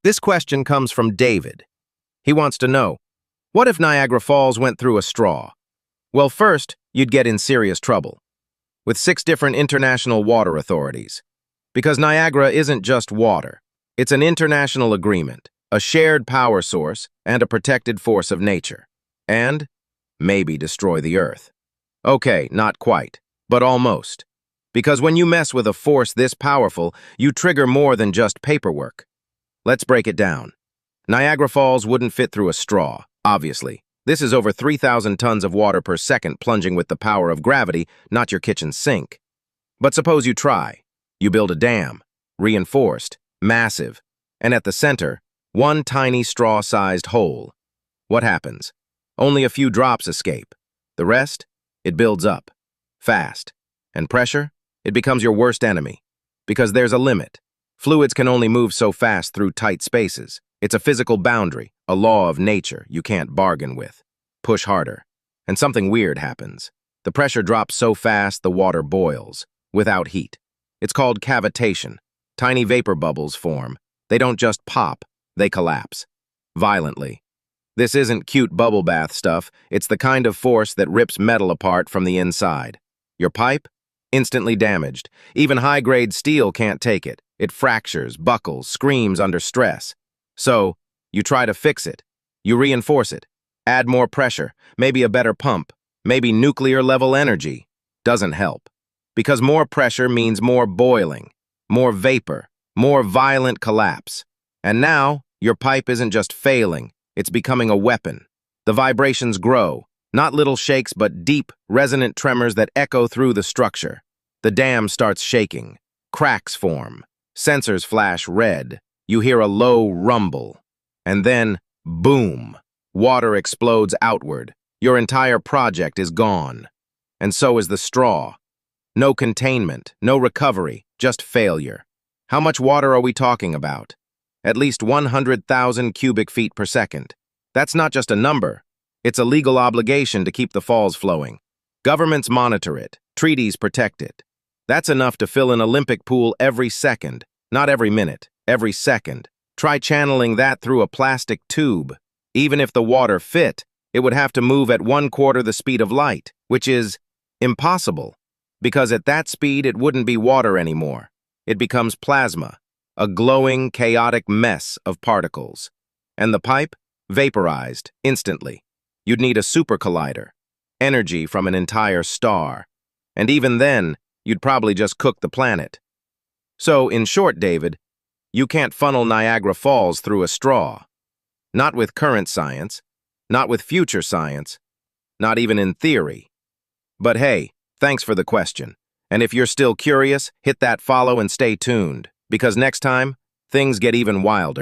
This question comes from David. He wants to know, what if Niagara Falls went through a straw? Well, first, you'd get in serious trouble with 6 different international water authorities. Because Niagara isn't just water. It's an international agreement, a shared power source, and a protected force of nature. And maybe destroy the Earth. Okay, not quite, but almost. Because when you mess with a force this powerful, you trigger more than just paperwork. Let's break it down. Niagara Falls wouldn't fit through a straw, obviously. This is over 3,000 tons of water per second plunging with the power of gravity, not your kitchen sink. But suppose you try. You build a dam, reinforced, massive, and at the center, one tiny straw-sized hole. What happens? Only a few drops escape. The rest? It builds up. Fast. And pressure? It becomes your worst enemy. Because there's a limit. Fluids can only move so fast through tight spaces. It's a physical boundary, a law of nature you can't bargain with. Push harder. And something weird happens. The pressure drops so fast the water boils, without heat. It's called cavitation. Tiny vapor bubbles form. They don't just pop, they collapse. Violently. This isn't cute bubble bath stuff, it's the kind of force that rips metal apart from the inside. Your pipe? Instantly damaged. Even high-grade steel can't take it. It fractures, buckles, screams under stress. So, you try to fix it. You reinforce it. Add more pressure, maybe a better pump, maybe nuclear-level energy. Doesn't help. Because more pressure means more boiling, more vapor, more violent collapse. And now, your pipe isn't just failing, it's becoming a weapon. The vibrations grow, not little shakes but deep, resonant tremors that echo through the structure. The dam starts shaking. Cracks form. Sensors flash red. You hear a low rumble. And then, boom! Water explodes outward. Your entire project is gone. And so is the straw. No containment, no recovery, just failure. How much water are we talking about? At least 100,000 cubic feet per second. That's not just a number. It's a legal obligation to keep the falls flowing. Governments monitor it. Treaties protect it. That's enough to fill an Olympic pool every second. Not every minute, every second. Try channeling that through a plastic tube. Even if the water fit, it would have to move at 1/4 the speed of light, which is impossible. Because at that speed, it wouldn't be water anymore. It becomes plasma, a glowing, chaotic mess of particles. And the pipe? Vaporized, instantly. You'd need a super collider, energy from an entire star. And even then, you'd probably just cook the planet. So, in short, David, you can't funnel Niagara Falls through a straw. Not with current science, not with future science, not even in theory. But hey, thanks for the question. And if you're still curious, hit that follow and stay tuned, because next time, things get even wilder.